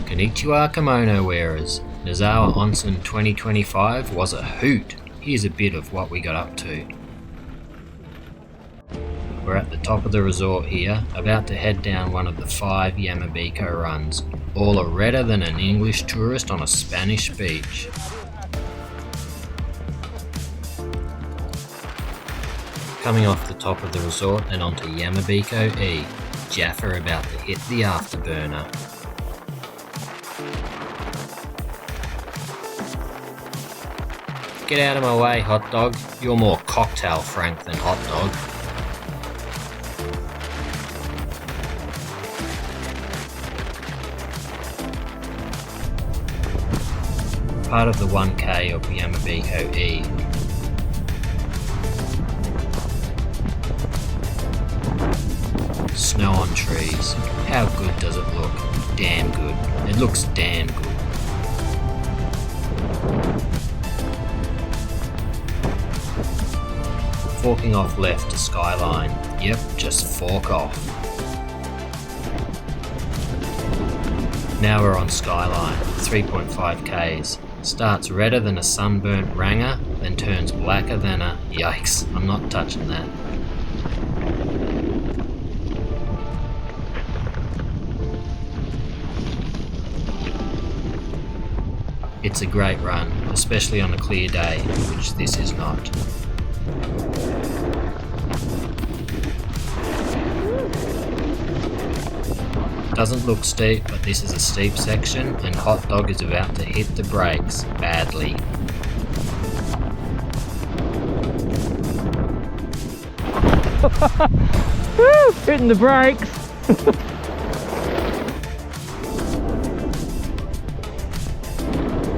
Konichiwa kimono wearers. Nozawa Onsen 2025 was a hoot. Here's a bit of what we got up to. We're at the top of the resort here, about to head down one of the 5 Yamabiko runs. All are redder than an English tourist on a Spanish beach. Coming off the top of the resort and onto Yamabiko E. Jaffa about to hit the afterburner. Get out of my way, Hotdog. You're more cocktail Frank than Hotdog. Part of the 1K of Yamabiko E. Snow on trees. How good does it look? Damn good. It looks damn good. Forking off left to Skyline. Yep, just fork off. Now we're on Skyline, 3.5 Ks. Starts redder than a sunburnt ranga, then turns blacker than a... Yikes, I'm not touching that. It's a great run, especially on a clear day, which this is not. Doesn't look steep, but this is a steep section and Hotdog is about to hit the brakes badly. Woo, hitting the brakes.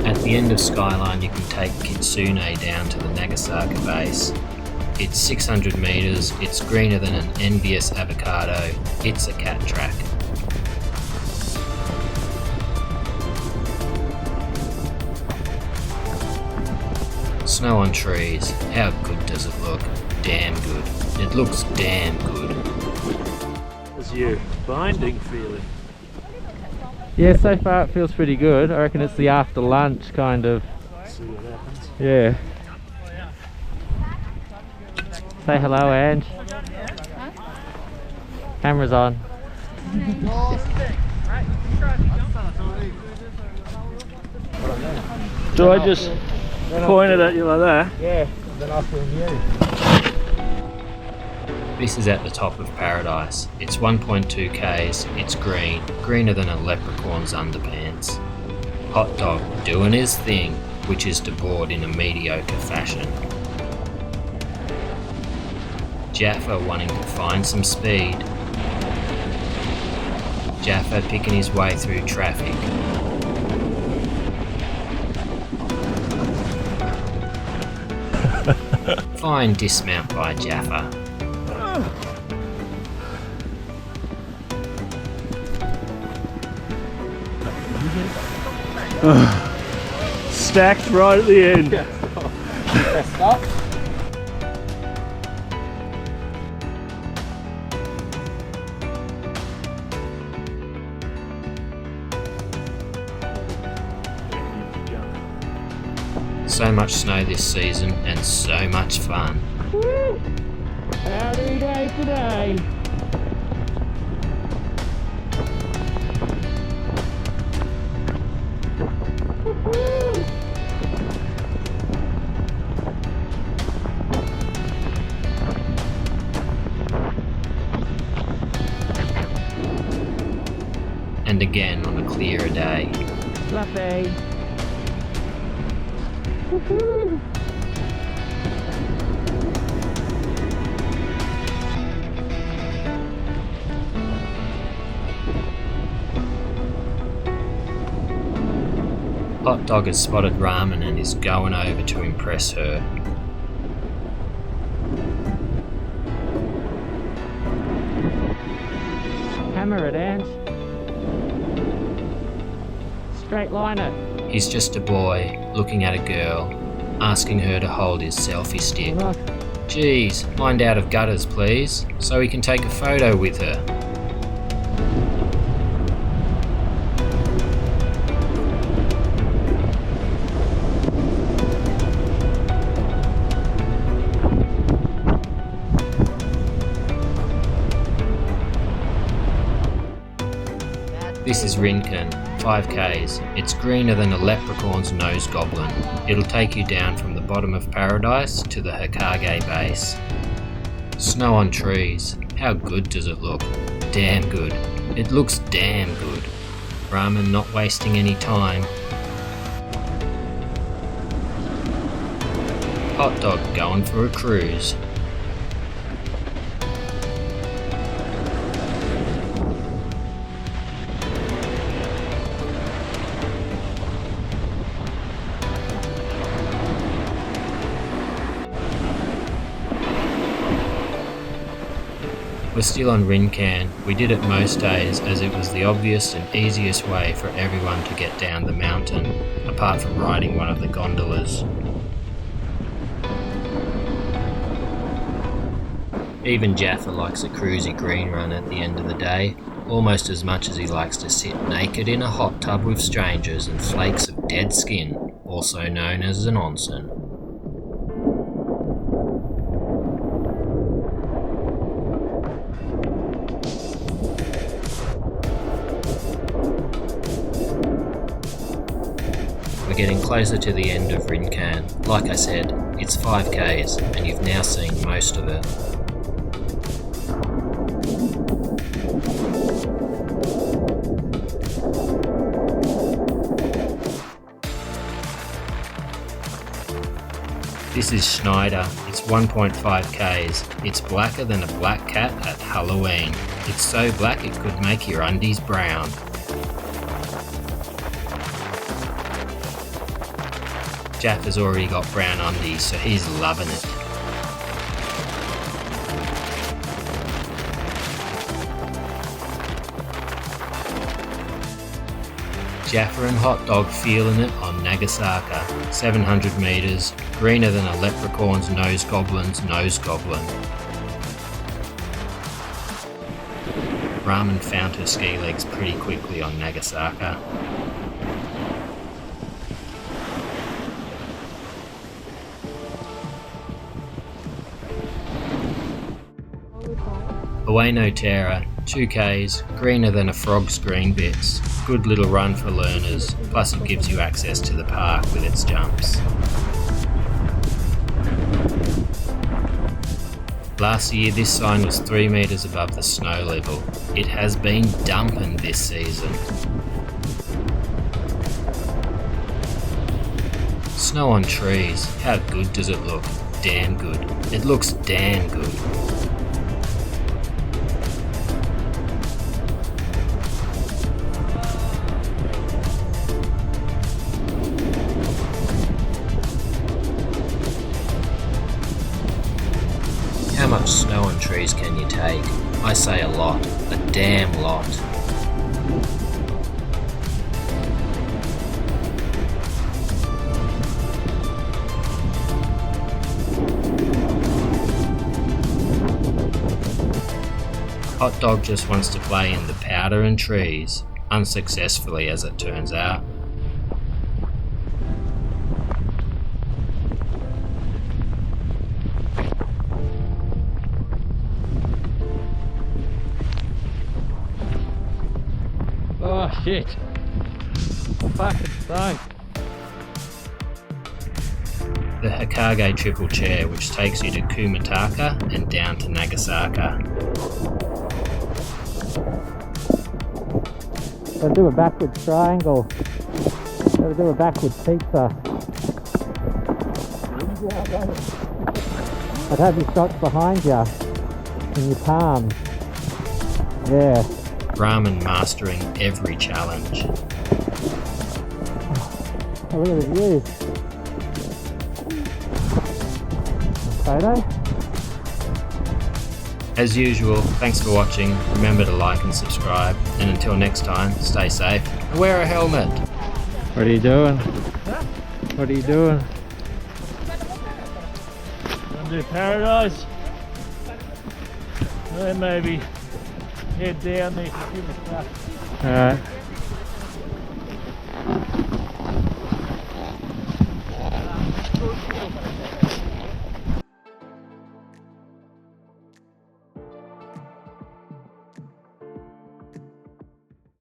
At the end of Skyline you can take Kitsune down to the Nagasaka base. It's 600 metres, it's greener than an envious avocado, it's a cat track. Snow on trees, how good does it look? Damn good. It looks damn good. How's your binding feeling? Yeah, so far it feels pretty good. I reckon it's the after lunch kind of. See what happens. Yeah. Say hello, Ange. Camera's on. Do I just point it at you like that? Yeah, then I'll film you. This is at the top of Paradise. It's 1.2 Ks, it's green, greener than a leprechaun's underpants. Hotdog doing his thing, which is to board in a mediocre fashion. Jaffa wanting to find some speed. Jaffa picking his way through traffic. Fine dismount by Jaffa. Stacked right at the end. Stop. So much snow this season and so much fun. Woo! Howdy day today. And again on a clearer day. Fluffy. Hotdog has spotted ramen and is going over to impress her. Hammer it, Ange. Straight line it. He's just a boy, looking at a girl, asking her to hold his selfie stick. Look. Geez, mind out of gutters please, so he can take a photo with her. This is Rinkan, 5Ks. It's greener than a leprechaun's nose goblin. It'll take you down from the bottom of paradise to the Hokage base. Snow on trees. How good does it look? Damn good. It looks damn good. Ramen not wasting any time. Hotdog going for a cruise. We're still on Rinkan. We did it most days as it was the obvious and easiest way for everyone to get down the mountain, apart from riding one of the gondolas. Even Jaffa likes a cruisy green run at the end of the day, almost as much as he likes to sit naked in a hot tub with strangers and flakes of dead skin, also known as an onsen. We're getting closer to the end of Rinkan. Like I said, it's 5Ks and you've now seen most of it. This is Schneider. It's 1.5Ks. It's blacker than a black cat at Halloween. It's so black it could make your undies brown. Jaffa's already got brown undies, so he's loving it. Jaffa and Hotdog feeling it on Nagasaka. 700 metres, greener than a leprechaun's nose goblin's nose goblin. Ramen found her ski legs pretty quickly on Nagasaka. Uenotaira, 2Ks, greener than a frog's green bits. Good little run for learners, plus it gives you access to the park with its jumps. Last year this sign was 3 metres above the snow level. It has been dumping this season. Snow on trees, how good does it look? Damn good. It looks damn good. How much snow on trees can you take? I say a lot. A damn lot. Hotdog just wants to play in the powder and trees, unsuccessfully as it turns out. Oh shit. Fucking stoked. The Hokage triple chair, which takes you to Kumataka and down to Nagasaka. Gotta do a backwards triangle. Gotta do a backwards pizza. I'd have your shots behind you in your palms. Yeah. Ramen mastering every challenge. Oh, look at the view. Photo. As usual, thanks for watching. Remember to like and subscribe. And until next time, stay safe and wear a helmet. What are you doing? What are you doing? Gonna do paradise. Then maybe head down there to Alright.